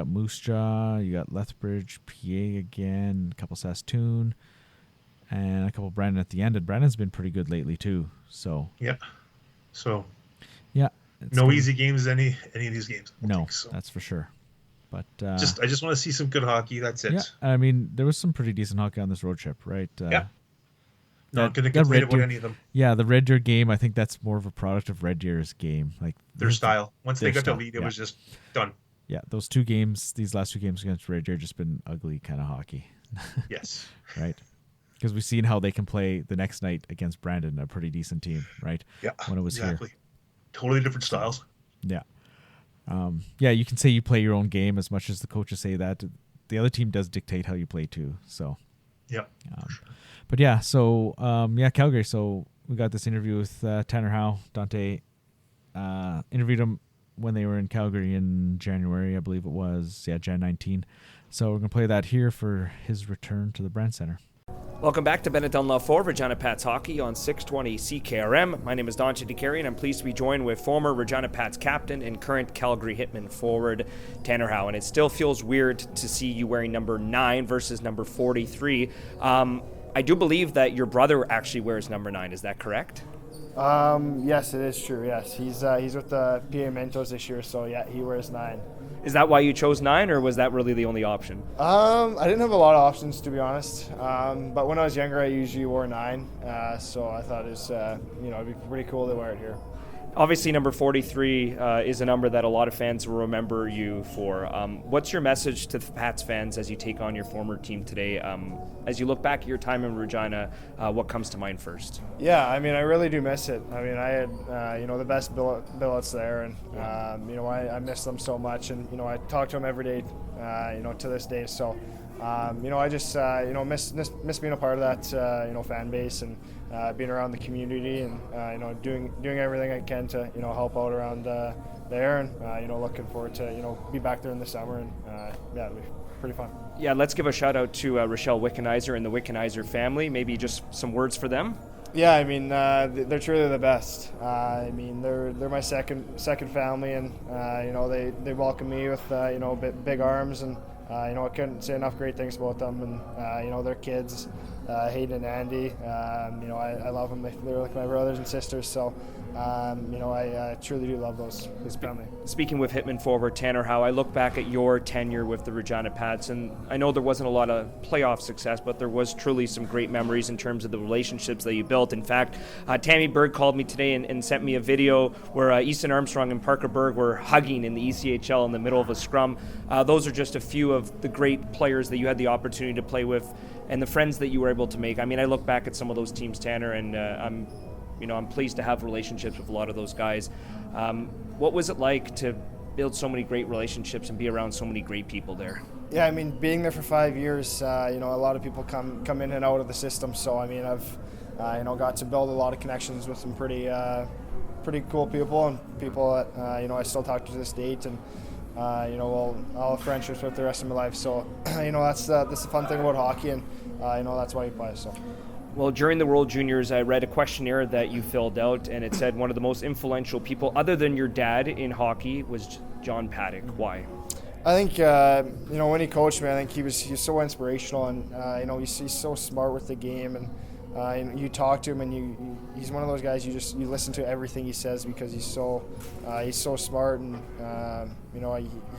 Moose Jaw, you got Lethbridge, PA again, a couple Saskatoon, and a couple Brandon at the end. And Brandon's been pretty good lately too. So
yeah. So
yeah.
No easy games any of these games.
That's for sure. But
I just want to see some good hockey. That's it.
Yeah, I mean, there was some pretty decent hockey on this road trip, right?
Yeah. Not going to complain about any of them.
Yeah, the Red Deer game, I think that's more of a product of Red Deer's game. Like
their style. Once they got the lead, it was just done.
Yeah, these last two games against Red Deer, just been ugly kind of hockey.
Yes.
Right? Because we've seen how they can play the next night against Brandon, a pretty decent team, right?
Yeah,
when it was here.
Totally different styles.
Yeah. Yeah, you can say you play your own game as much as the coaches say that. The other team does dictate how you play too, so.
Yeah.
But yeah, so Calgary. So we got this interview with Tanner Howe. Dante interviewed him when they were in Calgary in January, I believe it was. Yeah, Jan 19. So we're gonna play that here for his return to the Brand Center.
Welcome back to Bennett Dunlop 4, Regina Pats Hockey on 620 CKRM. My name is Dante, DeCaria, and I'm pleased to be joined with former Regina Pats captain and current Calgary Hitmen forward Tanner Howe. And it still feels weird to see you wearing number 9 versus number 43. I do believe that your brother actually wears number 9. Is that correct?
Yes, it is true. Yes, he's with the PA Mentos this year, so yeah, he wears 9.
Is that why you chose 9, or was that really the only option?
I didn't have a lot of options, to be honest. But when I was younger, I usually wore 9, so I thought it was, it'd be pretty cool to wear it here.
Obviously, number 43 is a number that a lot of fans will remember you for. What's your message to the Pats fans as you take on your former team today? As you look back at your time in Regina, what comes to mind first?
Yeah, I mean, I really do miss it. I mean, I had, the best billets there, and, I miss them so much. And, I talk to them every day, to this day. So, I just, miss being a part of that, fan base and being around the community and, doing everything I can to, help out around there and, looking forward to, be back there in the summer and, it'll be pretty fun.
Yeah, let's give a shout out to Rochelle Wickenizer and the Wickenizer family. Maybe just some words for them.
Yeah, I mean, they're truly the best. I mean, they're my second family, and they welcome me with big arms, and I couldn't say enough great things about them, and their kids, Hayden and Andy. I love them. They're like my brothers and sisters. So, I truly do love his family.
Speaking with Hitman forward Tanner Howe, I look back at your tenure with the Regina Pats, and I know there wasn't a lot of playoff success, but there was truly some great memories in terms of the relationships that you built. In fact, Tammy Berg called me today and sent me a video where Easton Armstrong and Parker Berg were hugging in the ECHL in the middle of a scrum. Those are just a few of the great players that you had the opportunity to play with and the friends that you were able to make. I mean, I look back at some of those teams, Tanner, and I'm pleased to have relationships with a lot of those guys. What was it like to build so many great relationships and be around so many great people there?
Yeah, I mean, being there for 5 years, a lot of people come in and out of the system. So, I mean, I've, got to build a lot of connections with some pretty cool people and people that, I still talk to this date and, I'll have friendships with the rest of my life. So, that's the fun thing about hockey, and, that's why you play. So.
Well, during the World Juniors, I read a questionnaire that you filled out, and it said one of the most influential people, other than your dad, in hockey was John Paddock. Why?
I think, when he coached me, I think he's so inspirational, and, he's so smart with the game, and you talk to him, and he's one of those guys you listen to everything he says because he's so smart, and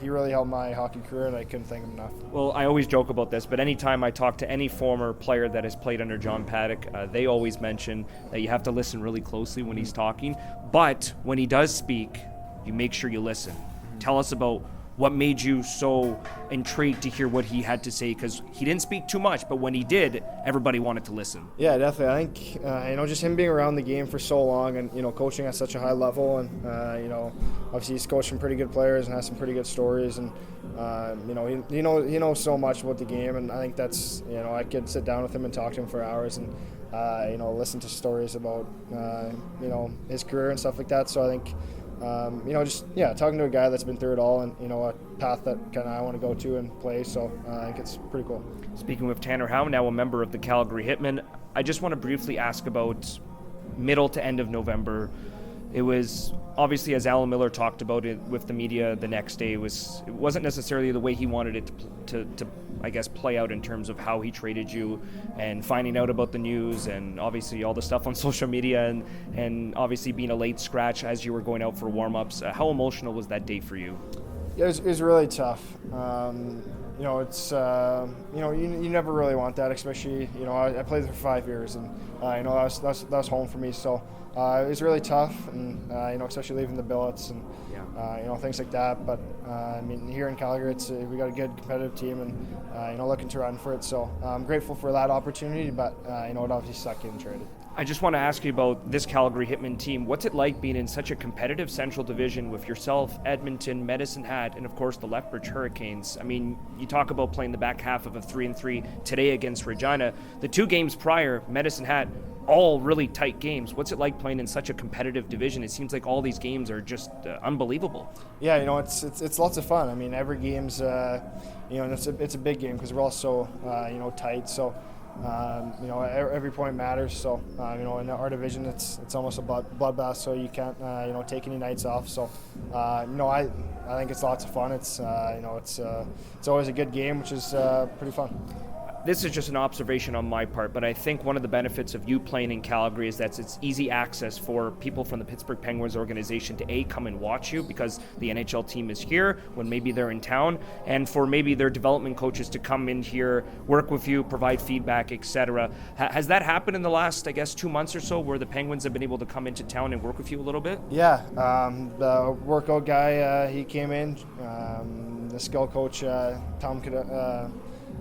he really helped my hockey career, and I couldn't thank him enough.
Well, I always joke about this, but anytime I talk to any former player that has played under John Paddock, they always mention that you have to listen really closely when he's talking, but when he does speak, you make sure you listen. Tell us about what made you so intrigued to hear what he had to say, because he didn't speak too much, but when he did, everybody wanted to listen.
Yeah, definitely. I think, just him being around the game for so long and, coaching at such a high level, and, obviously he's coached some pretty good players and has some pretty good stories, and, he knows so much about the game, and I think that's, I could sit down with him and talk to him for hours, and, listen to stories about, his career and stuff like that. So I think, talking to a guy that's been through it all and, a path that kind of I want to go to and play. So I think it's pretty cool.
Speaking with Tanner Howe, now a member of the Calgary Hitmen, I just want to briefly ask about middle to end of November. It was obviously, as Alan Miller talked about it with the media the next day, it wasn't necessarily the way he wanted it to I guess, play out in terms of how he traded you and finding out about the news and obviously all the stuff on social media and obviously being a late scratch as you were going out for warm-ups. How emotional was that day for you?
Yeah, it was really tough. It's you never really want that, especially I played there for 5 years, and that was home for me. So it was really tough, and especially leaving the billets and things like that. But here in Calgary, we got a good competitive team, and looking to run for it. So I'm grateful for that opportunity, but it obviously sucked getting traded.
I just want to ask you about this Calgary Hitmen team. What's it like being in such a competitive Central Division with yourself, Edmonton, Medicine Hat, and of course the Lethbridge Hurricanes? I mean, you talk about playing the back half of a 3-3 today against Regina. The 2 games prior, Medicine Hat, all really tight games. What's it like playing in such a competitive division? It seems like all these games are just unbelievable.
Yeah, it's lots of fun. I mean, every game's it's a big game because we're all so tight. So. Every point matters. So, in our division, it's almost a bloodbath. So you can't, take any nights off. So, I think it's lots of fun. It's always a good game, which is pretty fun.
This is just an observation on my part, but I think one of the benefits of you playing in Calgary is that it's easy access for people from the Pittsburgh Penguins organization to come and watch you because the NHL team is here when maybe they're in town, and for maybe their development coaches to come in here, work with you, provide feedback, etc. Has that happened in the last, 2 months or so, where the Penguins have been able to come into town and work with you a little bit?
Yeah, the workout guy, he came in, the skill coach, Tom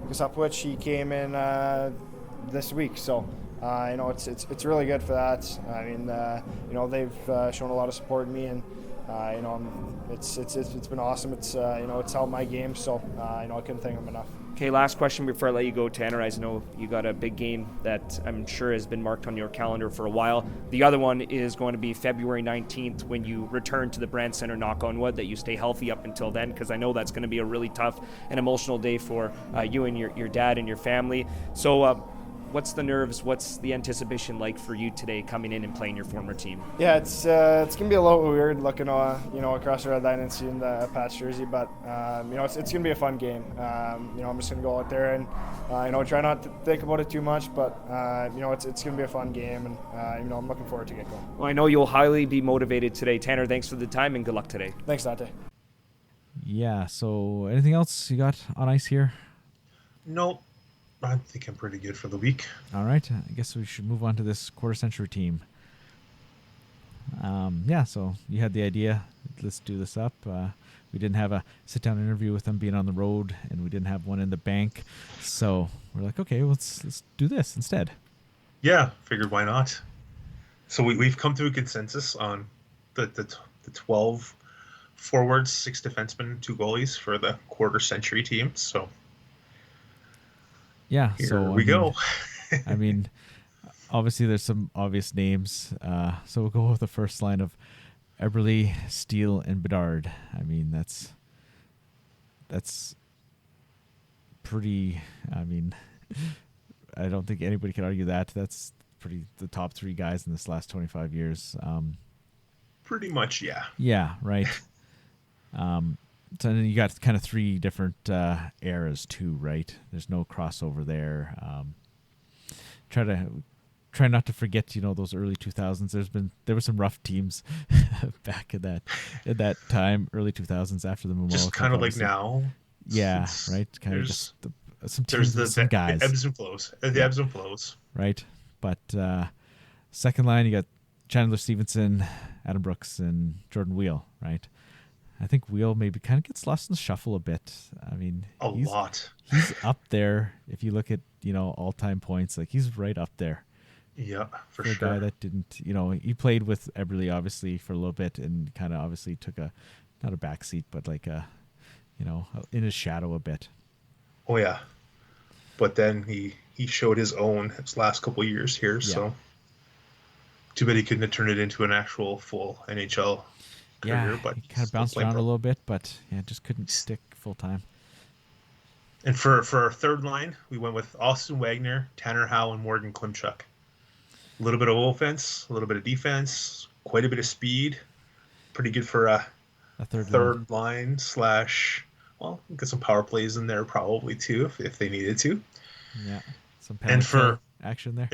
Kasapowicz, he came in this week, so it's really good for that. I mean, they've shown a lot of support in me, and it's been awesome. It's helped my game, so I couldn't thank them enough.
Okay, last question before I let you go, Tanner. I know you got a big game that I'm sure has been marked on your calendar for a while. The other one is going to be February 19th when you return to the Brand Center, knock on wood, that you stay healthy up until then, because I know that's going to be a really tough and emotional day for you and your dad and your family. So what's the nerves, what's the anticipation like for you today coming in and playing your former team?
Yeah, it's going to be a little weird looking across the red line and seeing the Pats jersey, but it's going to be a fun game. I'm just going to go out there and try not to think about it too much, but it's going to be a fun game, and I'm looking forward to get going.
Well, I know you'll highly be motivated today. Tanner, thanks for the time and good luck today.
Thanks, Dante.
Yeah, so anything else you got on ice here?
Nope. I think I'm pretty good for the week.
All right. I guess we should move on to this quarter century team. So you had the idea. Let's do this up. We didn't have a sit-down interview with them being on the road, and we didn't have one in the bank. So we're like, okay, let's do this instead.
Yeah, figured why not. So we've come to a consensus on the 12 forwards, 6 defensemen, 2 goalies for the quarter century team. So
yeah,
here we go.
I mean, obviously there's some obvious names. So we'll go with the first line of Eberle, Steele, and Bedard. I mean, that's pretty. I mean, I don't think anybody can argue that. That's pretty the top 3 guys in this last 25 years.
Pretty much, yeah.
Yeah, right. So then you got kind of 3 different eras too, right? There's no crossover there. Try not to forget, those early 2000s. There were some rough teams back in that time, early 2000s after the Memorial.
Just kind of like now.
Yeah, right. Kind of just some teams,
there's
some guys.
Ebbs and flows. The ebbs and flows.
Right, but second line you got Chandler Stevenson, Adam Brooks, and Jordan Wheel. Right. I think Wheel maybe kind of gets lost in the shuffle a bit. I mean, he's up there. If you look at all-time points, like he's right up there.
Yeah, for
sure. A guy that didn't, he played with Eberle obviously for a little bit and kind of obviously took not a backseat, but like in his shadow a bit.
Oh yeah, but then he he showed his own his last couple of years here.
Yeah.
So too bad he couldn't have turned it into an actual full NHL career.
Yeah,
But
he kind of
still
bounced
playing
around a
pro.
little bit, but yeah, just couldn't stick full time.
And for our third line, we went with Austin Wagner, Tanner Howe, and Morgan Klimchuk. A little bit of offense, a little bit of defense, quite a bit of speed. Pretty good for a third line slash. Well, get some power plays in there probably too if they needed to.
Yeah, some
And
penalty action there.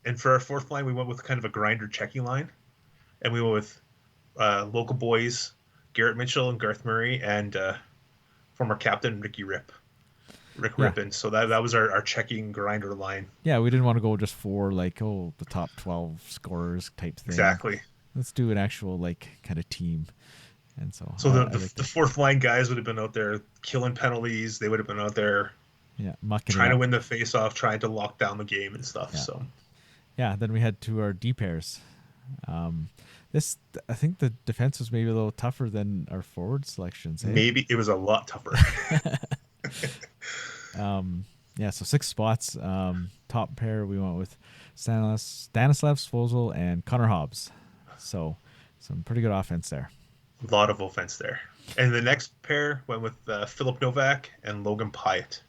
And for our fourth line, we went with kind of a grinder checking line, and we went with local boys Garrett Mitchell and Garth Murray, and former captain Rick Rippin. So that was our checking grinder line.
Yeah, we didn't want to go just for like the top 12 scorers type thing.
Exactly.
Let's do an actual like kind of team. And so
the fourth line guys would have been out there killing penalties. They would have been out there trying to win the face-off, trying to lock down the game and stuff.
Yeah.
So
then we had our D pairs. I think the defense was maybe a little tougher than our forward selections. Eh?
Maybe it was a lot tougher.
So 6 spots. Top pair we went with Stanislav Svozil and Connor Hobbs. So some pretty good offense there.
A lot of offense there. And the next pair went with Philip Novak and Logan Pyatt.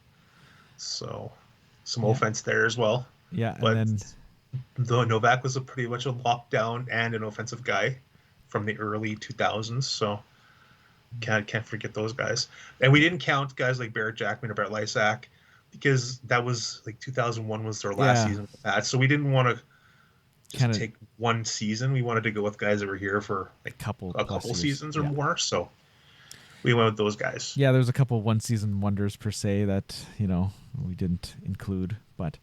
So some offense there as well.
Yeah,
but
and then
Novak was pretty much a lockdown and an offensive guy from the early 2000s. So can't forget those guys. And we didn't count guys like Barrett Jackman or Brett Lysak because that was like 2001 was their last season with that. So we didn't want to just take one season. We wanted to go with guys that were here for like a couple seasons or more. So we went with those guys.
Yeah, there's a couple one season wonders per se that, we didn't include, but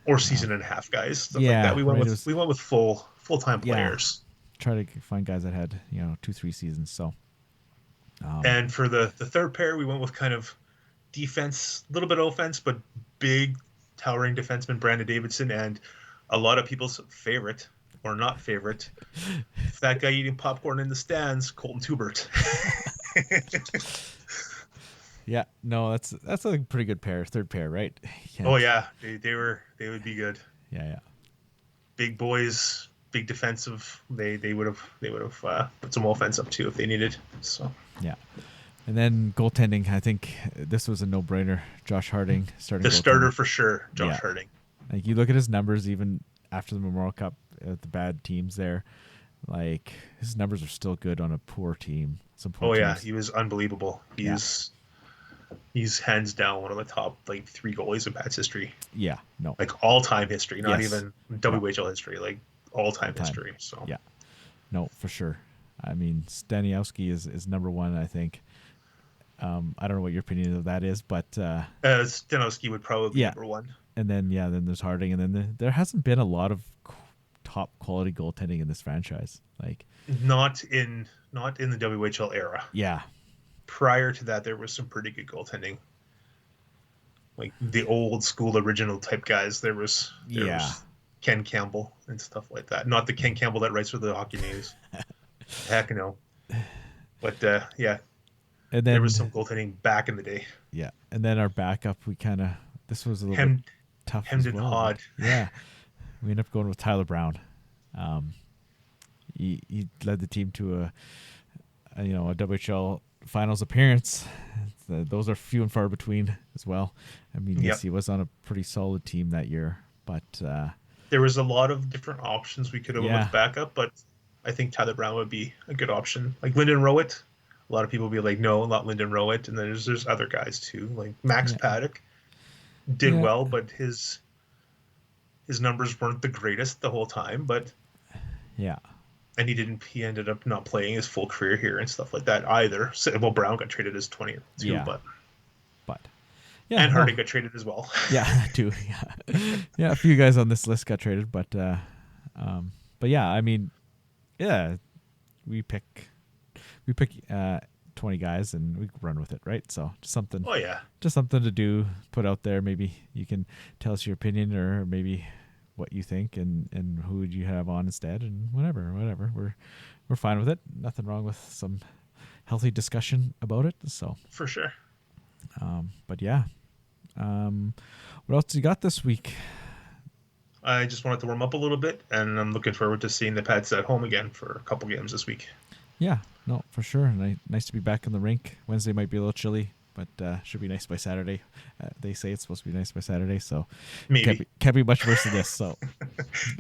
or season and a half guys, stuff like that. We went with full-time players.
Try to find guys that had, 2-3 seasons. So
and for the third pair, we went with kind of defense, a little bit of offense, but big towering defenseman Brandon Davidson and a lot of people's favorite, or not favorite, fat guy eating popcorn in the stands, Colton Tubert.
Yeah, no, that's a pretty good pair, third pair, right?
Oh yeah, they would be good.
Yeah.
Big boys, big defensive. They would have put some offense up too if they needed. So
yeah. And then goaltending, I think this was a no-brainer. Josh Harding starting.
The starter for sure, Josh Harding.
Like you look at his numbers, even after the Memorial Cup, at the bad teams there, like his numbers are still good on a poor team. Some poor teams.
He was unbelievable. He's hands down one of the top like 3 goalies in Pats history.
Yeah, no,
like all time history, not even WHL history, like all time history. So
yeah, no, for sure. I mean, Staniowski is number one, I think. I don't know what your opinion of that is, but
Staniowski would probably be number one.
And then then there's Harding, and then there hasn't been a lot of top quality goaltending in this franchise. Like
not in the WHL era.
Yeah.
Prior to that, there was some pretty good goaltending. Like the old school original type guys. There was Ken Campbell and stuff like that. Not the Ken Campbell that writes for the Hockey News. Heck no. But and then there was some goaltending back in the day.
Yeah, and then our backup, this was a little bit tough.
Hemmed and hawed.
Yeah, we ended up going with Tyler Brown. He led the team to a WHL finals appearance. Those are few and far between as well. I mean, yes, he was on a pretty solid team that year, but
there was a lot of different options we could have went with backup, but I think Tyler Brown would be a good option. Like Lyndon Rowett, a lot of people would be like, no, not Lyndon Rowett, and then there's other guys too, like Max Paddock did well, but his numbers weren't the greatest the whole time, but and he ended up not playing his full career here and stuff like that either. So, well, Brown got traded as 22, but and Harding got traded as well.
Too. A few guys on this list got traded, but yeah, I mean, we pick 20 guys and we run with it, right? So just something.
Oh yeah.
Just something to do, put out there. Maybe you can tell us your opinion or maybe what you think and who would you have on instead and whatever. We're fine with it. Nothing wrong with some healthy discussion about it. So
for sure.
But yeah, What else you got this week?
I just wanted to warm up a little bit, and I'm looking forward to seeing the Pats at home again for a couple games this week.
Yeah, no, for sure. Nice to be back in the rink. Wednesday might be a little chilly, but should be nice by Saturday. They say it's supposed to be nice by Saturday, so
Maybe.
can't be much worse than this. So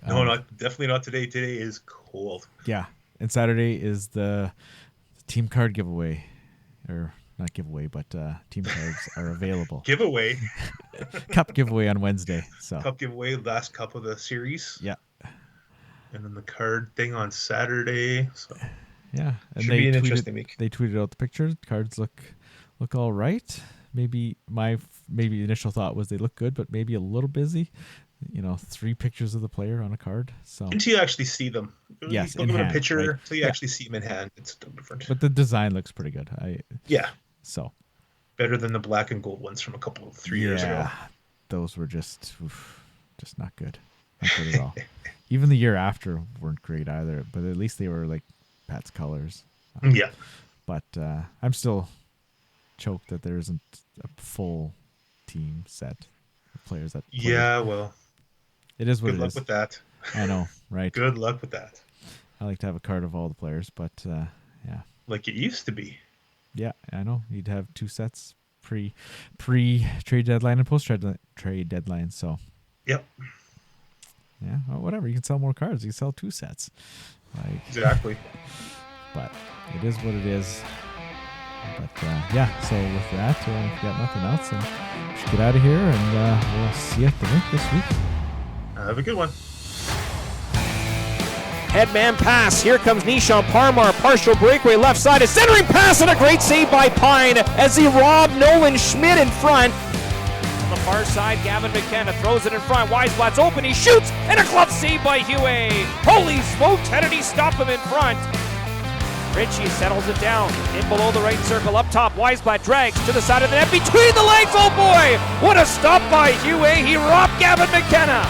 No, definitely not today. Today is cold.
yeah, and Saturday is the team card giveaway, or not giveaway, but team cards are available.
Giveaway.
Cup giveaway on Wednesday. So
Cup giveaway, last cup of the series.
yeah,
And then the card thing on Saturday. So
yeah, and
should be an interesting week.
They tweeted out the pictures. Cards look all right. Maybe my initial thought was they look good, but maybe a little busy. 3 pictures of the player on a card. So
until you actually see them.
Yes,
you
in
look at a
hand,
picture
right?
until you actually see them in hand. It's still different.
But the design looks pretty good.
Yeah.
So
Better than the black and gold ones from 3 years ago.
Those were just not good. Not good at all. Even the year after weren't great either, but at least they were like Pat's colors.
Yeah.
But I'm still choked that there isn't a full team set of players that play.
Yeah, well.
It is what
Good
it
luck
is.
with that.
I know, right?
Good luck with that.
I like to have a card of all the players, but yeah.
Like it used to be.
Yeah, I know. You'd have 2 sets pre trade deadline and post trade deadline. So
Yep.
yeah, well, whatever. You can sell more cards. You can sell 2 sets.
Exactly.
But it is what it is. But yeah, so with that, if you got nothing else, then we should get out of here, and we'll see you at the rink this week.
Have a good one.
Headman pass. Here comes Deschamps. Parmar, partial breakaway left side. A centering pass and a great save by Pine as he robbed Nolan Schmidt in front. On the far side, Gavin McKenna throws it in front. Weisblatt's open. He shoots and a glove save by Huey. Holy smokes! How did he stop him in front? Ritchie settles it down. In below the right circle, up top. Weisblatt drags to the side of the net between the legs. Oh boy! What a stop by Huey. He robbed Gavin McKenna.